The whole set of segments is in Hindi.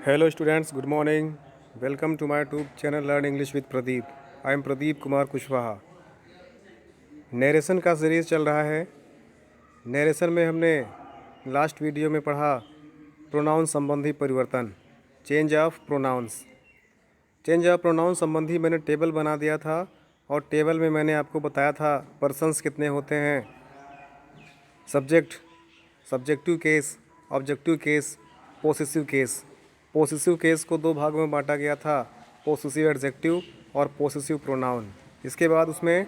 Hello students, good morning. Welcome to my YouTube channel Learn English with Pradeep. I am Pradeep Kumar Kushwaha. Narration का सीरीज़ चल रहा है। नरेशन में हमने लास्ट वीडियो में पढ़ा प्रोनाउन संबंधी परिवर्तन, change of pronouns. Change of pronoun संबंधी मैंने टेबल बना दिया था और टेबल में मैंने आपको बताया था पर्सन्स कितने होते हैं, subject, subjective case, objective case, possessive case. Possessive case को दो भाग में बांटा गया था, पोसेसिव एडजेक्टिव और पोसेसिव प्रोनाउन। इसके बाद उसमें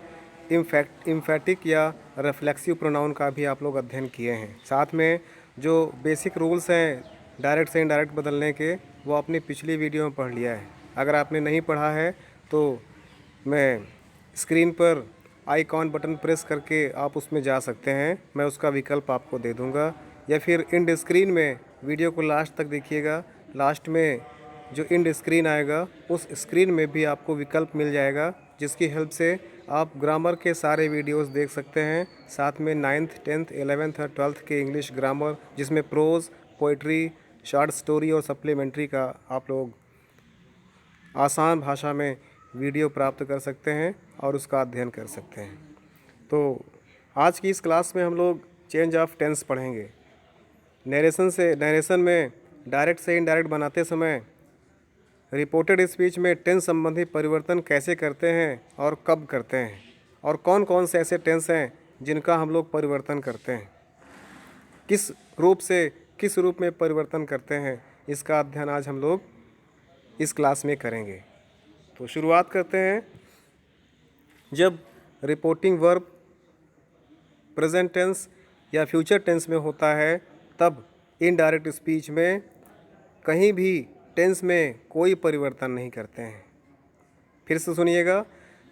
इम्फैटिक या रिफ्लेक्सिव प्रोनाउन का भी आप लोग अध्ययन किए हैं। साथ में जो बेसिक रूल्स हैं डायरेक्ट से इनडायरेक्ट बदलने के, वो अपनी पिछली वीडियो में पढ़ लिया है। अगर आपने नहीं पढ़ा है तो मैं स्क्रीन पर आइकॉन बटन प्रेस करके आप उसमें जा सकते हैं, मैं उसका विकल्प आपको दे दूंगा, या फिर इंड स्क्रीन में वीडियो को लास्ट तक देखिएगा। लास्ट में जो इंड स्क्रीन आएगा उस स्क्रीन में भी आपको विकल्प मिल जाएगा, जिसकी हेल्प से आप ग्रामर के सारे वीडियोस देख सकते हैं। साथ में 9th 10th 11th और 12th के इंग्लिश ग्रामर, जिसमें प्रोज, पोइट्री, शॉर्ट स्टोरी और सप्लीमेंट्री का आप लोग आसान भाषा में वीडियो प्राप्त कर सकते हैं और उसका अध्ययन कर सकते हैं। तो आज की इस क्लास में हम लोग चेंज ऑफ टेंस पढ़ेंगे। नरेशन में डायरेक्ट से इनडायरेक्ट बनाते समय रिपोर्टेड स्पीच में टेंस संबंधी परिवर्तन कैसे करते हैं और कब करते हैं, और कौन कौन से ऐसे टेंस हैं जिनका हम लोग परिवर्तन करते हैं, किस रूप से किस रूप में परिवर्तन करते हैं, इसका अध्ययन आज हम लोग इस क्लास में करेंगे। तो शुरुआत करते हैं। जब रिपोर्टिंग वर्ब प्रेजेंट टेंस या फ्यूचर टेंस में होता है, तब इनडायरेक्ट स्पीच में कहीं भी टेंस में कोई परिवर्तन नहीं करते हैं। फिर से सुनिएगा,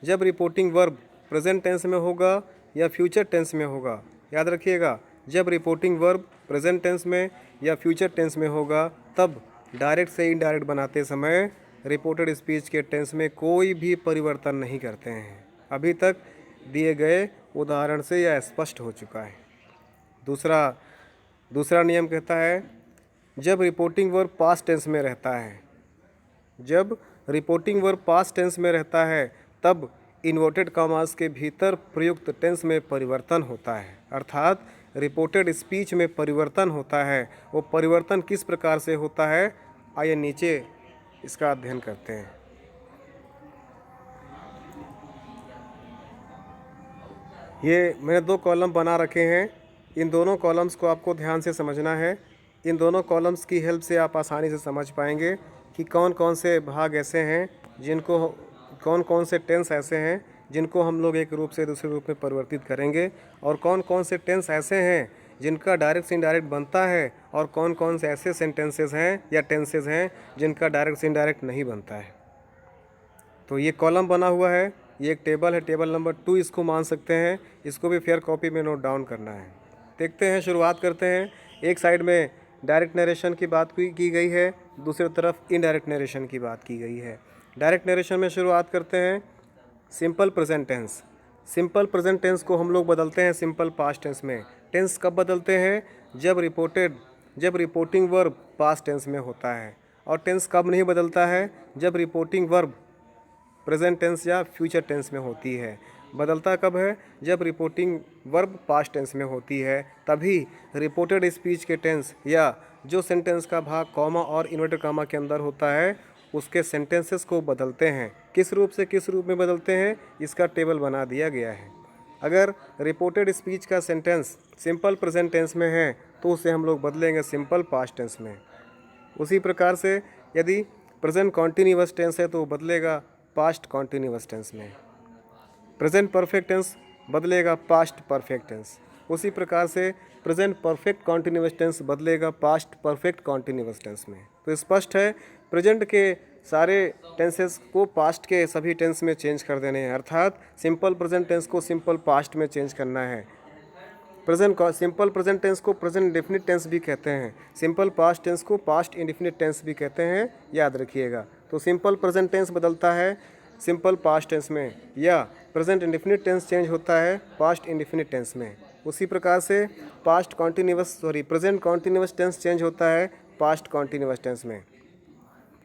जब रिपोर्टिंग वर्ब प्रेजेंट टेंस में होगा या फ्यूचर टेंस में होगा, याद रखिएगा, जब रिपोर्टिंग वर्ब प्रेजेंट टेंस में या फ्यूचर टेंस में होगा, तब डायरेक्ट से इनडायरेक्ट बनाते समय रिपोर्टेड स्पीच के टेंस में कोई भी परिवर्तन नहीं करते हैं। अभी तक दिए गए उदाहरण से यह स्पष्ट हो चुका है। दूसरा नियम कहता है, जब रिपोर्टिंग वर्ब पास्ट टेंस में रहता है, जब रिपोर्टिंग वर्ब पास्ट टेंस में रहता है, तब इन्वर्टेड कॉमास के भीतर प्रयुक्त टेंस में परिवर्तन होता है, अर्थात रिपोर्टेड स्पीच में परिवर्तन होता है। वो परिवर्तन किस प्रकार से होता है, आइए नीचे इसका अध्ययन करते हैं। ये मैंने दो कॉलम बना रखे हैं, इन दोनों कॉलम्स को आपको ध्यान से समझना है। इन दोनों कॉलम्स की हेल्प से आप आसानी से समझ पाएंगे कि कौन कौन से भाग ऐसे हैं जिनको, कौन कौन से टेंस ऐसे हैं जिनको हम लोग एक रूप से दूसरे रूप में परिवर्तित करेंगे, और कौन कौन से टेंस ऐसे हैं जिनका डायरेक्ट से इनडायरेक्ट बनता है, और कौन कौन से ऐसे सेंटेंसेस हैं या टेंसेस हैं जिनका डायरेक्ट से इनडायरेक्ट नहीं बनता है। तो ये कॉलम बना हुआ है, ये एक टेबल है, टेबल नंबर 2 इसको मान सकते हैं। इसको भी फेयर कॉपी में नोट डाउन करना है। देखते हैं, शुरुआत करते हैं। एक साइड में डायरेक्ट नरेशन की बात की गई है, दूसरी तरफ इनडायरेक्ट नरेशन की बात की गई है। डायरेक्ट नरेशन में शुरुआत करते हैं। Simple present tense, simple present tense को हम लोग बदलते हैं सिंपल पास्ट टेंस में। टेंस कब बदलते हैं, जब रिपोर्टिंग वर्ब पास्ट टेंस में होता है। और टेंस कब नहीं बदलता है, जब रिपोर्टिंग वर्ब प्रेजेंट टेंस या फ्यूचर टेंस में होती है। बदलता कब है, जब रिपोर्टिंग वर्ब पास्ट टेंस में होती है, तभी रिपोर्टेड स्पीच के टेंस या जो सेंटेंस का भाग कॉमा और इन्वर्टेड कॉमा के अंदर होता है, उसके सेंटेंसेस को बदलते हैं। किस रूप से किस रूप में बदलते हैं, इसका टेबल बना दिया गया है। अगर रिपोर्टेड स्पीच का सेंटेंस सिंपल प्रेजेंट टेंस में है तो उसे हम लोग बदलेंगे सिंपल पास्ट टेंस में। उसी प्रकार से यदि प्रेजेंट कॉन्टिन्यूअस टेंस है तो बदलेगा पास्ट कॉन्टिन्यूअस टेंस में। प्रेजेंट परफेक्ट टेंस बदलेगा पास्ट परफेक्ट टेंस। उसी प्रकार से प्रेजेंट परफेक्ट कॉन्टिन्यूअस टेंस बदलेगा पास्ट परफेक्ट कॉन्टिन्यूअस टेंस में। तो स्पष्ट है, प्रेजेंट के सारे टेंसेस को पास्ट के सभी टेंस में चेंज कर देने हैं, अर्थात सिंपल प्रेजेंट टेंस को सिंपल पास्ट में चेंज करना है। सिंपल प्रेजेंट टेंस को प्रेजेंट इंडेफिनिट टेंस भी कहते हैं, सिंपल पास्ट टेंस को पास्ट इंडेफिनिट टेंस भी कहते हैं, याद रखिएगा। तो सिंपल प्रेजेंट टेंस बदलता है सिंपल पास्ट टेंस में, या प्रेजेंट इंडेफिनिट टेंस चेंज होता है पास्ट इंडेफिनिट टेंस में। उसी प्रकार से प्रेजेंट कॉन्टिन्यूअस टेंस चेंज होता है पास्ट कॉन्टिन्यूअस टेंस में।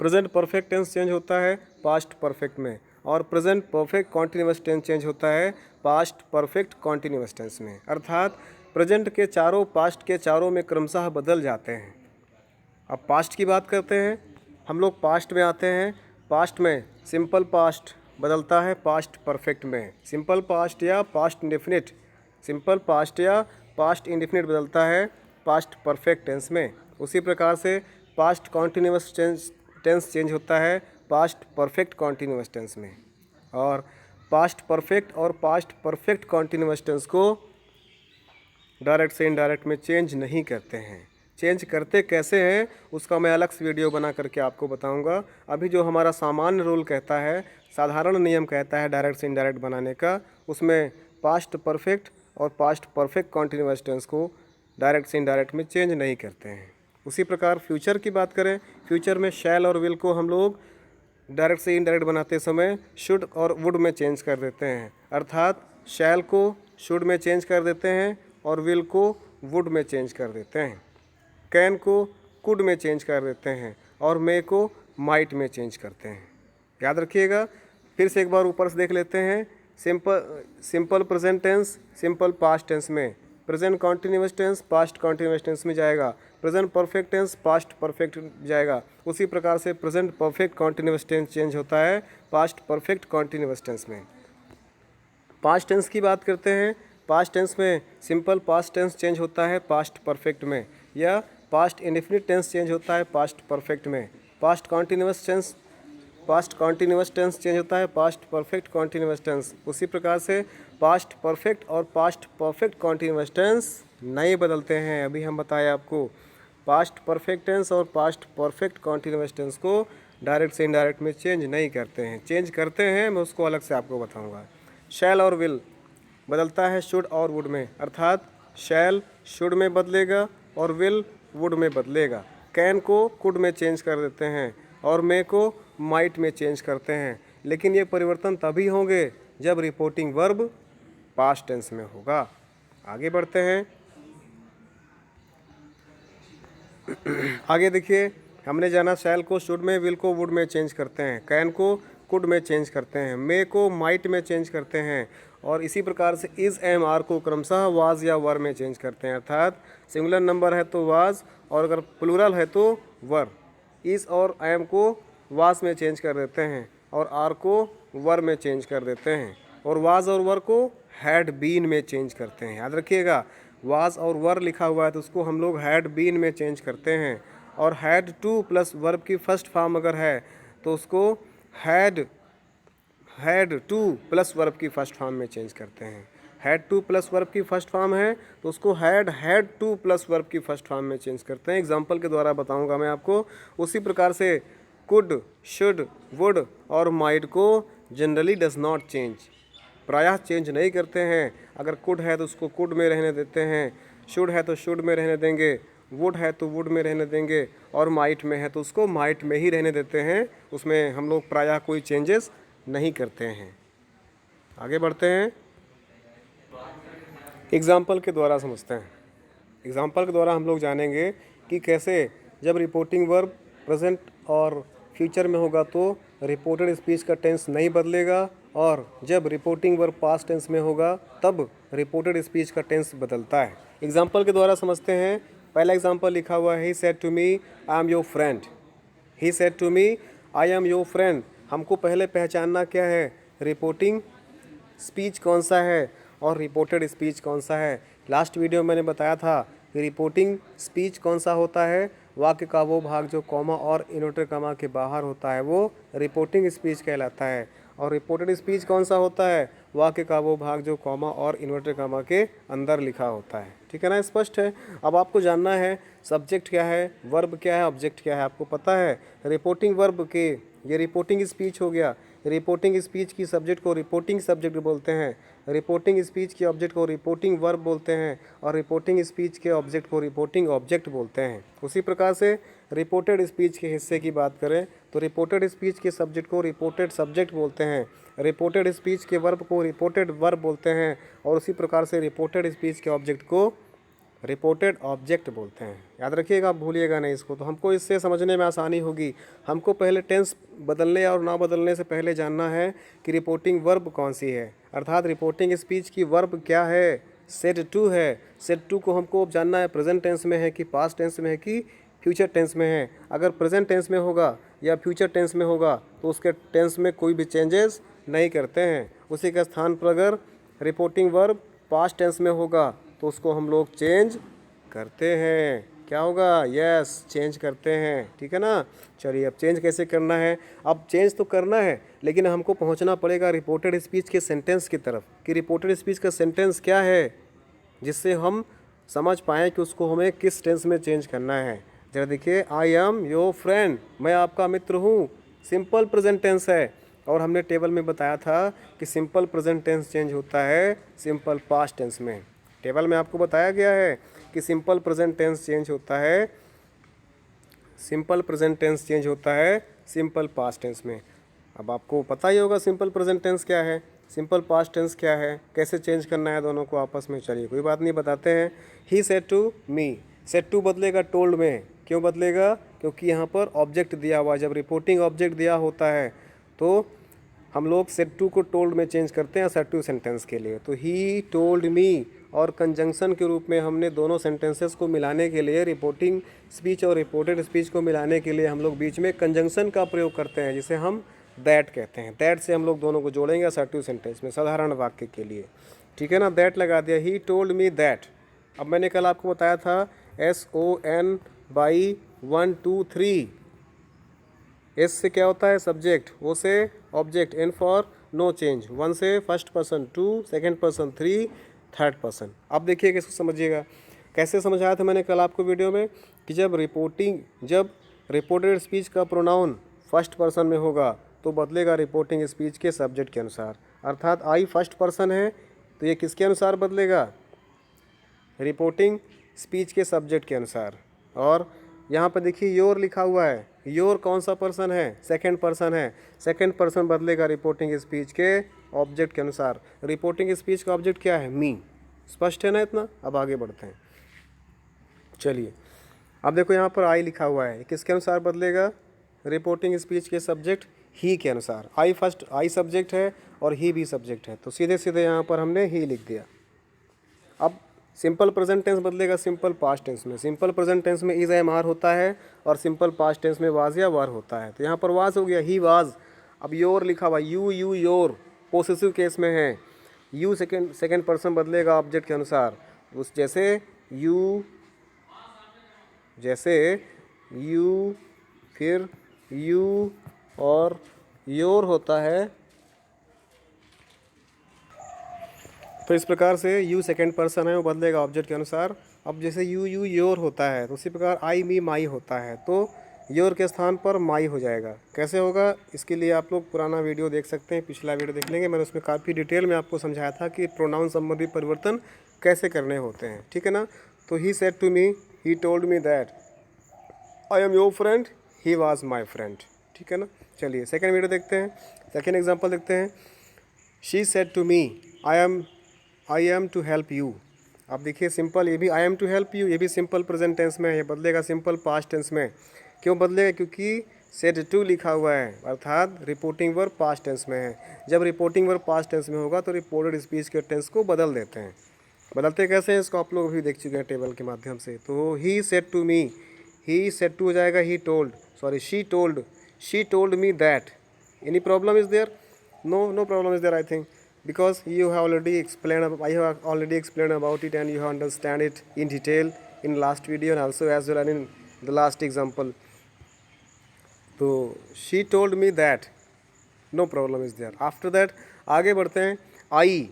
प्रेजेंट परफेक्ट टेंस चेंज होता है पास्ट परफेक्ट में, और present perfect continuous tense change होता है पास्ट परफेक्ट कॉन्टिन्यूअस टेंस में। अर्थात प्रेजेंट के चारों पास्ट के चारों में क्रमशः बदल जाते हैं। अब पास्ट की बात करते हैं, हम लोग पास्ट में आते हैं। पास्ट में सिंपल पास्ट बदलता है पास्ट परफेक्ट में, सिंपल पास्ट या पास्ट इंडेफिनिट, सिंपल पास्ट या पास्ट इंडेफिनिट बदलता है पास्ट परफेक्ट टेंस में। उसी प्रकार से पास्ट कॉन्टिन्यूअस टेंस चेंज होता है पास्ट परफेक्ट कॉन्टिन्यूअस टेंस में, और पास्ट परफेक्ट और पास्ट परफेक्ट कॉन्टिन्यूअस टेंस को डायरेक्ट से इनडायरेक्ट में चेंज नहीं करते हैं। चेंज करते कैसे हैं उसका मैं अलग से वीडियो बना करके आपको बताऊंगा। अभी जो हमारा सामान्य रूल कहता है, साधारण नियम कहता है डायरेक्ट से इनडायरेक्ट बनाने का, उसमें पास्ट परफेक्ट और पास्ट परफेक्ट कॉन्टिन्यूअस टेंस को डायरेक्ट से इनडायरेक्ट में चेंज नहीं करते हैं। उसी प्रकार फ्यूचर की बात करें, फ्यूचर में शैल और विल को हम लोग डायरेक्ट से इनडायरेक्ट बनाते समय शुड और वुड में चेंज कर देते हैं। अर्थात शैल को शुड में चेंज कर देते हैं और विल को वुड में चेंज कर देते हैं। कैन को कुड में चेंज कर देते हैं और मे को माइट में चेंज करते हैं। याद रखिएगा। फिर से एक बार ऊपर से देख लेते हैं। Simple present tense simple past tense में, present continuous tense past continuous tense में जाएगा, present perfect tense past perfect जाएगा। उसी प्रकार से present perfect continuous tense change होता है पास्ट परफेक्ट कॉन्टिन्यूअस टेंस में। पास्ट टेंस की बात करते हैं। पास्ट टेंस में सिंपल पास्ट टेंस चेंज होता है पास्ट परफेक्ट में, या पास्ट इंडेफिनिट टेंस चेंज होता है पास्ट परफेक्ट में। पास्ट कॉन्टिन्यूअस टेंस चेंज होता है पास्ट परफेक्ट कॉन्टिन्यूअस टेंस। उसी प्रकार से पास्ट परफेक्ट और पास्ट परफेक्ट कॉन्टिन्यूअस टेंस नहीं बदलते हैं। अभी हम बताए आपको पास्ट परफेक्ट टेंस और पास्ट परफेक्ट कॉन्टिन्यूअस टेंस को डायरेक्ट से इनडायरेक्ट में चेंज नहीं करते हैं। चेंज करते हैं, मैं उसको अलग से आपको बताऊंगा। शैल और विल बदलता है शुड और वुड में, अर्थात शैल शुड में बदलेगा और विल वुड में बदलेगा। कैन को कुड में चेंज कर देते हैं और मे को माइट में चेंज करते हैं। लेकिन ये परिवर्तन तभी होंगे जब रिपोर्टिंग वर्ब पास्ट टेंस में होगा। आगे बढ़ते हैं। आगे देखिए, हमने जाना शैल को शुड में, विल को वुड में चेंज करते हैं, कैन को कुड में चेंज करते हैं, मे को माइट में चेंज करते हैं, और इसी प्रकार से इज़ एम आर को क्रमशः वाज या वर में चेंज करते हैं। अर्थात सिंगुलर नंबर है तो वाज, और अगर प्लूरल है तो वर। इज़ और एम को वाज में चेंज कर देते हैं और आर को वर में चेंज कर देते हैं, और वाज और वर को हैड बीन में चेंज करते हैं। याद रखिएगा, वाज और वर लिखा हुआ है तो उसको हम लोग हैड बीन में चेंज करते हैं, और हैड टू प्लस वर्ब की फर्स्ट फॉर्म अगर है तो उसको हैड टू प्लस वर्ब की फर्स्ट फॉर्म में चेंज करते हैं। हैड टू प्लस वर्ब की फर्स्ट फॉर्म है तो उसको हैड टू प्लस वर्ब की फर्स्ट फॉर्म में चेंज करते हैं। एग्जांपल के द्वारा बताऊंगा मैं आपको। उसी प्रकार से कुड, शुड, वुड और माइट को जनरली डज नॉट चेंज, प्रायः चेंज नहीं करते हैं। अगर कुड है तो उसको कुड में रहने देते हैं, शुड है तो शुड में रहने देंगे, वुड है तो वुड में रहने देंगे, और माइट में है तो उसको माइट में ही रहने देते हैं। उसमें हम लोग प्रायः कोई चेंजेस नहीं करते हैं। आगे बढ़ते हैं, एग्जाम्पल के द्वारा समझते हैं। एग्जाम्पल के द्वारा हम लोग जानेंगे कि कैसे जब रिपोर्टिंग वर्ब प्रेजेंट और फ्यूचर में होगा तो रिपोर्टेड स्पीच का टेंस नहीं बदलेगा, और जब रिपोर्टिंग वर्ब पास्ट टेंस में होगा तब रिपोर्टेड स्पीच का टेंस बदलता है। एग्जाम्पल के द्वारा समझते हैं। पहला एग्जाम्पल लिखा हुआ है, he said to me I am your friend. He said to me I am your friend. हमको पहले पहचानना क्या है, रिपोर्टिंग स्पीच कौन सा है और रिपोर्टेड स्पीच कौन सा है। लास्ट वीडियो मैंने बताया था कि रिपोर्टिंग स्पीच कौन सा होता है, वाक्य का वो भाग जो कॉमा और इन्वर्टेड कॉमा के बाहर होता है वो रिपोर्टिंग स्पीच कहलाता है, और रिपोर्टेड स्पीच कौन सा होता है, वाक्य का वो भाग जो कॉमा और इन्वर्टेड कॉमा के अंदर लिखा होता है। ठीक है ना, स्पष्ट है। अब आपको जानना है सब्जेक्ट क्या है, वर्ब क्या है, ऑब्जेक्ट क्या है। आपको पता है रिपोर्टिंग वर्ब के, ये रिपोर्टिंग स्पीच हो गया। रिपोर्टिंग स्पीच की सब्जेक्ट को रिपोर्टिंग सब्जेक्ट बोलते हैं, रिपोर्टिंग स्पीच के ऑब्जेक्ट को रिपोर्टिंग वर्ब बोलते हैं, और रिपोर्टिंग स्पीच के ऑब्जेक्ट को रिपोर्टिंग ऑब्जेक्ट बोलते हैं। उसी प्रकार से रिपोर्टेड स्पीच के हिस्से की बात करें तो रिपोर्टेड स्पीच के सब्जेक्ट को रिपोर्टेड सब्जेक्ट बोलते हैं, रिपोर्टेड स्पीच के वर्ब को रिपोर्टेड वर्ब बोलते हैं, और उसी प्रकार से रिपोर्टेड स्पीच के ऑब्जेक्ट को रिपोर्टेड ऑब्जेक्ट बोलते हैं। याद रखिएगा, आप भूलिएगा नहीं इसको, तो हमको इससे समझने में आसानी होगी। हमको पहले टेंस बदलने और ना बदलने से पहले जानना है कि रिपोर्टिंग वर्ब कौन सी है, अर्थात रिपोर्टिंग स्पीच की वर्ब क्या है। सेड टू है। सेड टू को हमको जानना है प्रेजेंट टेंस में है कि पास्ट टेंस में है कि फ्यूचर टेंस में है। अगर प्रेजेंट टेंस में होगा या फ्यूचर टेंस में होगा तो उसके टेंस में कोई भी चेंजेस नहीं करते हैं। उसी के स्थान पर अगर रिपोर्टिंग वर्ब पास्ट टेंस में होगा तो उसको हम लोग चेंज करते हैं। क्या होगा? यस, चेंज करते हैं। ठीक है ना। चलिए, अब चेंज कैसे करना है? अब चेंज तो करना है, लेकिन हमको पहुंचना पड़ेगा रिपोर्टेड स्पीच के सेंटेंस की तरफ कि रिपोर्टेड स्पीच का सेंटेंस क्या है, जिससे हम समझ पाएँ कि उसको हमें किस टेंस में चेंज करना है। जरा देखिए, आई एम योर फ्रेंड, मैं आपका मित्र हूँ, सिंपल प्रेजेंट टेंस है। और हमने टेबल में बताया था कि सिंपल प्रेजेंट टेंस चेंज होता है सिंपल पास्ट टेंस में। टेबल में आपको बताया गया है कि सिंपल प्रेजेंट टेंस चेंज होता है, सिंपल प्रेजेंट टेंस चेंज होता है सिंपल पास्ट टेंस में। अब आपको पता ही होगा सिंपल प्रेजेंट टेंस क्या है, सिंपल पास्ट टेंस क्या है, कैसे चेंज करना है दोनों को आपस में। चलिए, कोई बात नहीं, बताते हैं। He said to me, said to बदलेगा टोल्ड में। क्यों बदलेगा? क्योंकि यहाँ पर ऑब्जेक्ट दिया हुआ है। जब रिपोर्टिंग ऑब्जेक्ट दिया होता है तो हम लोग सेड टू को टोल्ड में चेंज करते हैं सेड टू सेंटेंस के लिए। तो ही टोल्ड मी, और कंजंक्शन के रूप में हमने दोनों सेंटेंसेस को मिलाने के लिए, रिपोर्टिंग स्पीच और रिपोर्टेड स्पीच को मिलाने के लिए हम लोग बीच में कंजंक्शन का प्रयोग करते हैं, जिसे हम दैट कहते हैं। दैट से हम लोग दोनों को जोड़ेंगे सेड टू सेंटेंस में साधारण वाक्य के लिए। ठीक है ना। दैट लगा दिया, ही टोल्ड मी दैट। अब मैंने कल आपको बताया था SON बाई 1 2 3। एस से क्या होता है? सब्जेक्ट, ओ से object, N for no change, 1 से first person, 2 second person, 3 third person. अब देखिएगा, इसको समझिएगा। कैसे समझाया था मैंने कल आपको वीडियो में कि जब रिपोर्टेड स्पीच का प्रोनाउन फर्स्ट पर्सन में होगा तो बदलेगा रिपोर्टिंग स्पीच के सब्जेक्ट के अनुसार। अर्थात आई फर्स्ट पर्सन है तो ये किसके अनुसार बदलेगा? रिपोर्टिंग स्पीच के सब्जेक्ट के अनुसार। और यहाँ पर देखिए योर लिखा हुआ है, योर कौन सा पर्सन है? सेकंड पर्सन है। सेकंड पर्सन बदलेगा रिपोर्टिंग स्पीच के ऑब्जेक्ट के अनुसार। रिपोर्टिंग स्पीच का ऑब्जेक्ट क्या है? मी। स्पष्ट है ना इतना? अब आगे बढ़ते हैं। चलिए, अब देखो यहाँ पर आई लिखा हुआ है, किसके अनुसार बदलेगा? रिपोर्टिंग स्पीच के सब्जेक्ट ही के अनुसार। आई सब्जेक्ट है और ही भी सब्जेक्ट है, तो सीधे सीधे यहाँ पर हमने ही लिख दिया। अब सिंपल प्रेजेंट टेंस बदलेगा सिंपल पास्ट टेंस में। सिंपल प्रेजेंट टेंस में इज एम आर होता है और सिंपल पास्ट टेंस में वाज या वर होता है। तो यहाँ पर वाज हो गया, ही वाज। अब योर लिखा हुआ, यू योर, पोसेसिव केस में है। यू सेकेंड पर्सन बदलेगा ऑब्जेक्ट के अनुसार। उस जैसे यू फिर यू और योर होता है, तो इस प्रकार से यू सेकंड पर्सन है, वो बदलेगा ऑब्जेक्ट के अनुसार। अब जैसे यू योर होता है तो उसी प्रकार आई मी माई होता है, तो योर के स्थान पर माई हो जाएगा। कैसे होगा? इसके लिए आप लोग पुराना वीडियो देख सकते हैं, पिछला वीडियो देख लेंगे। मैंने उसमें काफ़ी डिटेल में आपको समझाया था कि प्रोनाउन संबंधी परिवर्तन कैसे करने होते हैं। ठीक है ना। तो he said to me, he told me that I am your friend, he was my friend. ठीक है ना। चलिए, सेकेंड वीडियो देखते हैं, सेकेंड एग्जाम्पल देखते हैं। She said to me I am to help you. अब देखिए सिंपल, ये भी I am to help you, ये भी सिंपल प्रेजेंट टेंस में है, ये बदलेगा सिंपल पास्ट टेंस में। क्यों बदलेगा? क्योंकि सेड टू लिखा हुआ है, अर्थात रिपोर्टिंग वर्ब पास्ट टेंस में है। जब रिपोर्टिंग वर्ब पास्ट टेंस में होगा तो रिपोर्टेड स्पीच के टेंस को बदल देते हैं। बदलते कैसे हैं इसको आप लोग भी देख चुके हैं टेबल के माध्यम से। तो he said to me, he said to हो जाएगा she told me that. Any problem is there? No problem is there, I think, because I have already explained about it and you have understand it in detail in last video and also as well and in the last example. So she told me that, no problem is there. After that आगे बढ़ते हैं। I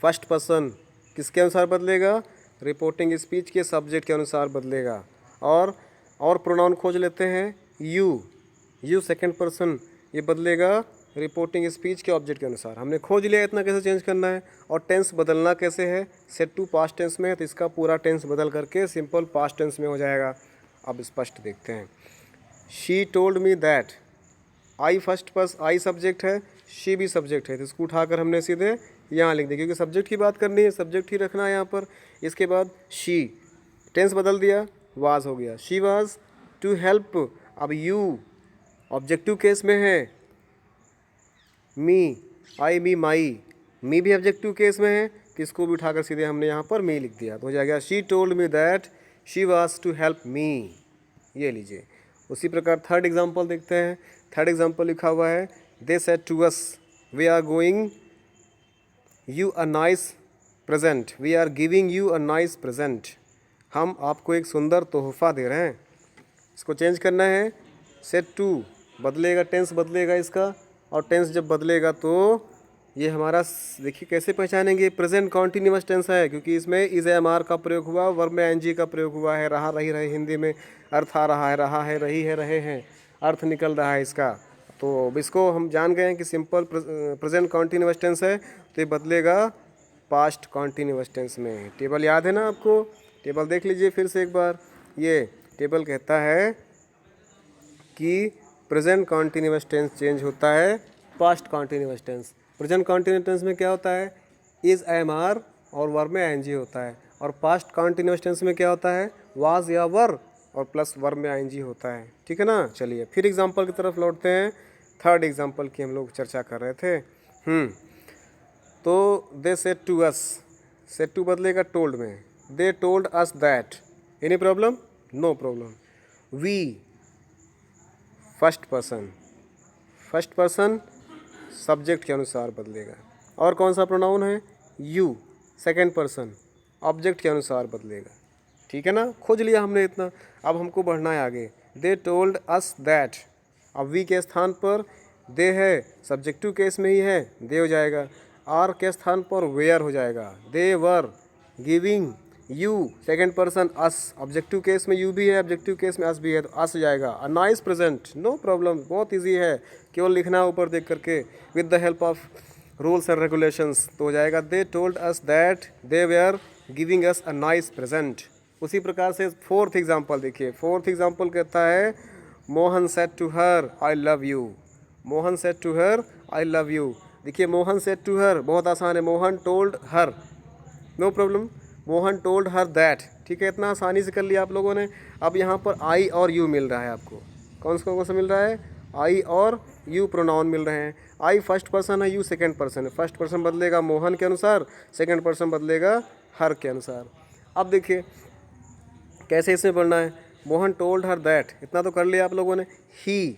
फर्स्ट पर्सन किसके अनुसार बदलेगा? रिपोर्टिंग स्पीच के सब्जेक्ट के अनुसार बदलेगा। और प्रोनाउन खोज लेते हैं। यू सेकंड पर्सन, ये बदलेगा रिपोर्टिंग स्पीच के ऑब्जेक्ट के अनुसार। हमने खोज लिया इतना कैसे चेंज करना है। और टेंस बदलना कैसे है? सेड टू पास्ट टेंस में है तो इसका पूरा टेंस बदल करके सिंपल पास्ट टेंस में हो जाएगा। अब स्पष्ट देखते हैं। She told me that, I subject है, शी भी सब्जेक्ट है, तो इसको उठाकर हमने सीधे यहाँ लिख दें, क्योंकि सब्जेक्ट की बात करनी है, सब्जेक्ट ही रखना है यहाँ पर। इसके बाद शी, टेंस बदल दिया, वाज हो गया। शी वाज टू हेल्प, अब यू ऑब्जेक्टिव केस में है। मी, आई मी माई, मी भी ऑब्जेक्टिव केस में है, तो इसको भी उठाकर सीधे हमने यहाँ पर मी लिख दिया, तो हो जाएगा she told me that she was to help me. ये लीजिए। उसी प्रकार थर्ड एग्जाम्पल देखते हैं। थर्ड एग्जाम्पल लिखा हुआ है, they said to us we are going you a nice present, we are giving you a nice present. हम आपको एक सुंदर तोहफा दे रहे हैं। इसको चेंज करना है, सेड टू बदलेगा, टेंस बदलेगा इसका, और टेंस जब बदलेगा तो ये हमारा देखिए कैसे पहचानेंगे, प्रेजेंट कॉन्टिन्यूअस टेंस है, क्योंकि इसमें इज एम आर का प्रयोग हुआ, वर्ब में एनजी का प्रयोग हुआ है। रहा रही रहे हिंदी में अर्थ आ रहा है, रही है, रहे हैं, अर्थ निकल रहा है इसका। तो अब इसको हम जान गए हैं कि सिंपल प्रेजेंट कॉन्टिन्यूअस टेंस है, तो ये बदलेगा पास्ट कॉन्टिन्यूअस टेंस में। टेबल याद है ना आपको? टेबल देख लीजिए फिर से एक बार। ये टेबल कहता है कि प्रेजेंट कॉन्टिन्यूअस टेंस चेंज होता है past continuous tense. Present continuous tense में क्या होता है, इज एम आर और वर्ब में एनजी होता है, और पास्ट कॉन्टिन्यूअस टेंस में क्या होता है, वाज या वर और प्लस वर्ब में आईएनजी होता है। ठीक है ना? चलिए फिर एग्जांपल की तरफ लौटते हैं। थर्ड एग्जांपल की हम लोग चर्चा कर रहे थे। तो they said to us, said to बदलेगा टोल्ड में, they told us that, any problem? No problem. We first person, first person subject के अनुसार बदलेगा। और कौन सा प्रोनाउन है, यू, सेकंड पर्सन ऑब्जेक्ट के अनुसार बदलेगा। ठीक है ना? खोज लिया हमने इतना, अब हमको बढ़ना है आगे। दे टोल्ड अस दैट, अब वी के स्थान पर दे है, सब्जेक्टिव केस में ही है, दे हो जाएगा। आर के स्थान पर वेयर हो जाएगा, they were giving you, second person us, objective case में यू भी है, ऑब्जेक्टिव केस में अस भी है, तो अस हो जाएगा। A nice present, no problem, बहुत इजी है, केवल लिखना है ऊपर देख करके with the help of rules and regulations, तो हो जाएगा they told us that they were giving us a nice present. उसी प्रकार से फोर्थ एग्जाम्पल देखिए। फोर्थ एग्जाम्पल कहता है, Mohan said to her I love you, Mohan said to her I love you. देखिए मोहन सेड टू हर बहुत आसान है, Mohan told her, no problem. Mohan told her that, ठीक है, इतना आसानी से कर लिया आप लोगों ने। अब यहाँ पर आई और यू मिल रहा है आपको, कौन सा मिल रहा है, आई और यू प्रोनाउन मिल रहे हैं। आई फर्स्ट पर्सन है, यू सेकंड पर्सन है। फर्स्ट पर्सन बदलेगा मोहन के अनुसार, सेकंड पर्सन बदलेगा हर के अनुसार। अब देखिए कैसे इसमें पढ़ना है, मोहन टोल्ड हर दैट, इतना तो कर लिया आप लोगों ने। ही,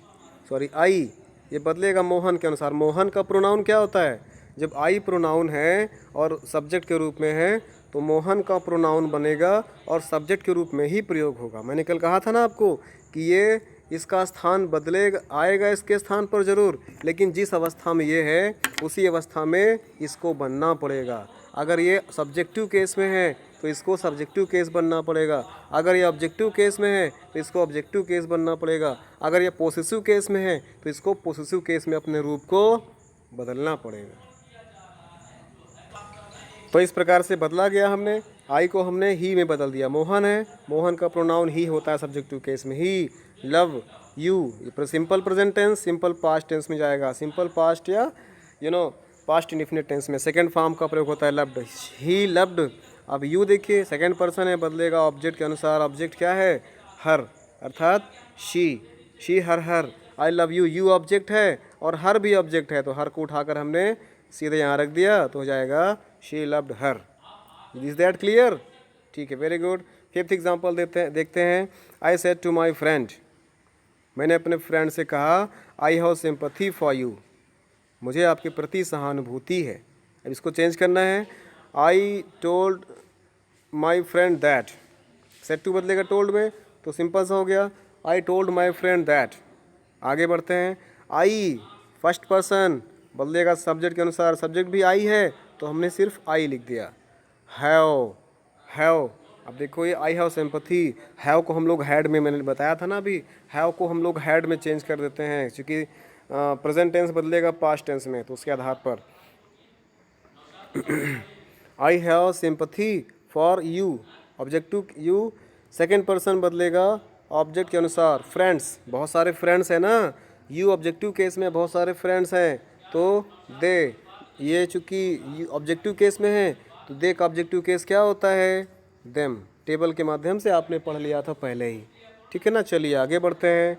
सॉरी आई, ये बदलेगा मोहन के अनुसार। मोहन का प्रोनाउन क्या होता है, जब आई प्रोनाउन है और सब्जेक्ट के रूप में है तो मोहन का प्रोनाउन बनेगा और सब्जेक्ट के रूप में ही प्रयोग होगा। मैंने कल कहा था ना आपको कि ये इसका स्थान बदलेगा, आएगा इसके स्थान पर ज़रूर, लेकिन जिस अवस्था में ये है उसी अवस्था में इसको बनना पड़ेगा। अगर ये सब्जेक्टिव केस में है तो इसको सब्जेक्टिव केस बनना पड़ेगा, अगर ये ऑब्जेक्टिव केस में है तो इसको ऑब्जेक्टिव केस बनना पड़ेगा, अगर ये पोसेसिव केस में है तो इसको पोसेसिव केस में अपने रूप को बदलना पड़ेगा। तो इस प्रकार से बदला गया, हमने आई को हमने ही में बदल दिया। मोहन है, मोहन का प्रोनाउन ही होता है सब्जेक्टिव केस में, he, love you, simple present tense simple past tense में जाएगा, सिंपल पास्ट या पास्ट इंडेफिनिट टेंस में सेकंड फॉर्म का प्रयोग होता है लव्ड, ही लव्ड। अब यू देखिए सेकंड पर्सन है, बदलेगा ऑब्जेक्ट के अनुसार। ऑब्जेक्ट क्या है, हर, अर्थात she her. I love you, you object है और हर भी ऑब्जेक्ट है, तो हर को उठाकर हमने सीधे यहाँ रख दिया, तो हो जाएगा she loved her. Is that clear? ठीक है, वेरी गुड। फिफ्थ एग्जाम्पल देखते हैं। I said to my friend, मैंने अपने फ्रेंड से कहा, I have sympathy for you, मुझे आपके प्रति सहानुभूति है। अब इसको चेंज करना है, I told my friend that, said to बदलेगा टोल्ड में, तो सिंपल सा हो गया, I told my friend that. आगे बढ़ते हैं, आई फर्स्ट पर्सन बदलेगा सब्जेक्ट के अनुसार, सब्जेक्ट भी आई है तो हमने सिर्फ आई लिख दिया। हैव, अब देखो ये आई हैव सिंपैथी, हैव को हम लोग हैड में, मैंने बताया था ना अभी, हैव को हम लोग हैड में चेंज कर देते हैं, क्योंकि प्रेजेंट टेंस बदलेगा पास्ट टेंस में, तो उसके आधार पर आई have sympathy for you, objective you, second person बदलेगा ऑब्जेक्ट के अनुसार। फ्रेंड्स, बहुत सारे फ्रेंड्स हैं ना, यू ऑब्जेक्टिव केस में बहुत सारे फ्रेंड्स हैं, तो दे ये चूँकि ऑब्जेक्टिव केस में है तो दे का ऑब्जेक्टिव केस क्या होता है, देम। टेबल के माध्यम से आपने पढ़ लिया था पहले ही, ठीक है ना। चलिए आगे बढ़ते हैं।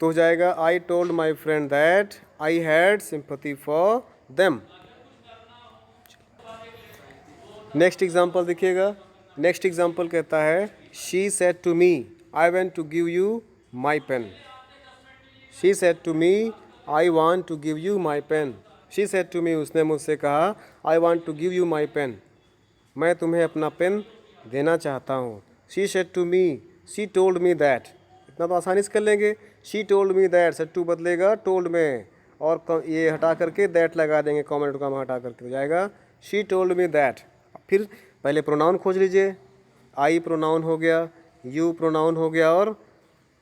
तो हो जाएगा I told my friend that I had sympathy for them. Next example देखिएगा। नेक्स्ट एग्जाम्पल कहता है she said to me I want to give you my pen. She said to me I want to give you my pen. She said to me, उसने मुझसे कहा I want to give you my pen, मैं तुम्हें अपना पेन देना चाहता हूँ। She said to me, she told me that, इतना तो आसानी से कर लेंगे। She told me that, said to बदलेगा टोल्ड में, और ये हटा करके दैट लगा देंगे, कॉमेंट का हटा करके हो जाएगा शी टोल्ड मी दैट। फिर पहले प्रोनाउन खोज लीजिए। आई प्रोनाउन हो गया, यू प्रोनाउन हो गया और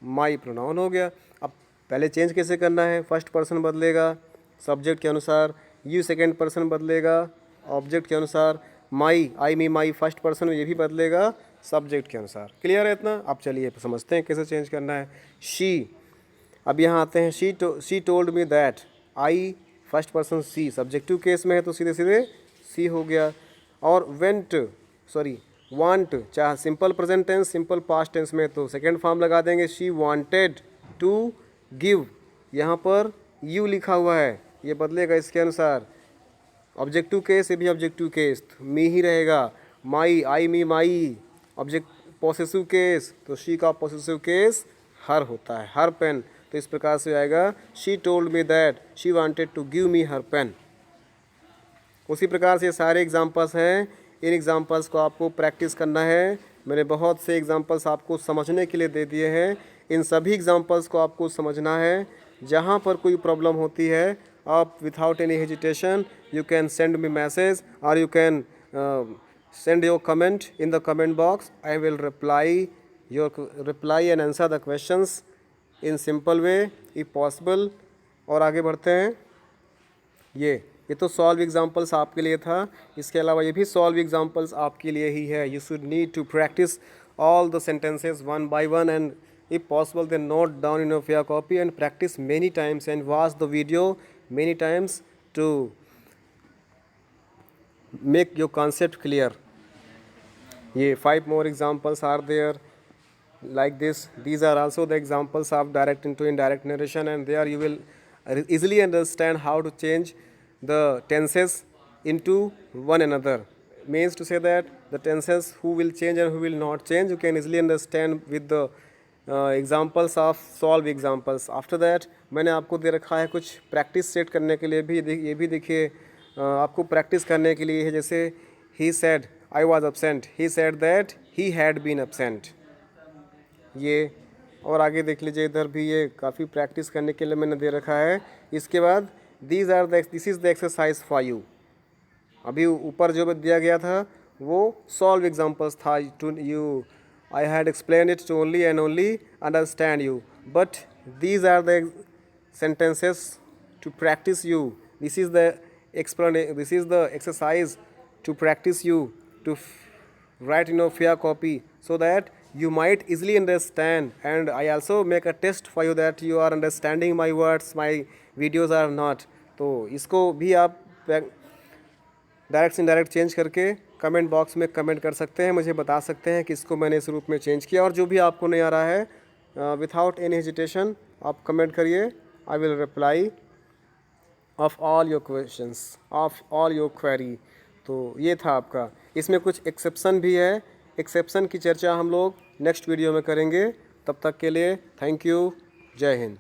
माई प्रोनाउन हो गया। अब पहले चेंज कैसे करना है, फर्स्ट पर्सन बदलेगा सब्जेक्ट के अनुसार, यू सेकेंड पर्सन बदलेगा ऑब्जेक्ट के अनुसार, माई I me my first person ये भी बदलेगा सब्जेक्ट के अनुसार। क्लियर है इतना। अब चलिए समझते हैं कैसे चेंज करना है। शी, अब यहाँ आते हैं she told me that, I first person see, subjective case में है तो सीधे सीधे सी हो गया। और वांट, चाहे simple present tense simple past tense में तो सेकेंड फॉर्म लगा देंगे, शी वांटेड टू गिव, यहाँ पर यू लिखा हुआ है ये बदलेगा इसके अनुसार। ऑब्जेक्टिव केस ये भी ऑब्जेक्टिव केस तो मी ही रहेगा। My I me my, object possessive case तो शी का पॉसेसिव केस हर होता है, हर पेन। तो इस प्रकार से आएगा she told me that she wanted to give me her pen. उसी प्रकार से सारे एग्जांपल्स हैं, इन एग्जांपल्स को आपको प्रैक्टिस करना है। मैंने बहुत से एग्जांपल्स आपको समझने के लिए दे दिए हैं, इन सभी एग्जांपल्स को आपको समझना है। जहाँ पर कोई प्रॉब्लम होती है आप without any hesitation you can send me message और you can send your comment in the comment box. I will reply and answer the questions in simple way if possible. और आगे बढ़ते हैं। ये तो सॉल्व एग्जांपल्स आपके लिए था, इसके अलावा ये भी सॉल्व एग्जांपल्स आपके लिए ही है। You should need to practice all the sentences one by one and if possible then note down in your fair copy and practice many times and watch the video many times to make your concept clear. ये 5 more examples are there like this. These are also the examples of direct into indirect narration, and there you will easily understand how to change the tenses into one another. Means to say that the tenses who will change and who will not change you can easily understand with the examples of solve examples. After that मैंने आपको दे रखा है कुछ प्रैक्टिस सेट करने के लिए भी। ये भी देखिए आपको प्रैक्टिस करने के लिए है। जैसे he said I was absent, he said that he had been absent। ये और आगे देख लीजिए, इधर भी ये काफ़ी प्रैक्टिस करने के लिए मैंने दे रखा है। इसके बाद this is the exercise for you. अभी ऊपर जो दिया गया था वो सॉल्व एग्जांपल्स था to you. I had explain it to only and only understand you, but these are the sentences to practice you. This is the exercise to practice you to write in a fair copy so that you might easily understand, and I also make a test for you that you are understanding my words, my videos are not. तो इसको भी आप डायरेक्ट से इनडायरेक्ट चेंज करके कमेंट बॉक्स में कमेंट कर सकते हैं, मुझे बता सकते हैं कि इसको मैंने इस रूप में चेंज किया। और जो भी आपको नहीं आ रहा है विदाउट एनी हेजिटेशन आप कमेंट करिए, I will reply off all your questions, of all your query. तो ये था आपका। इसमें कुछ एक्सेप्शन भी है, एक्सेप्शन की चर्चा हम लोग नेक्स्ट वीडियो में करेंगे। तब तक के लिए थैंक यू, जय हिंद।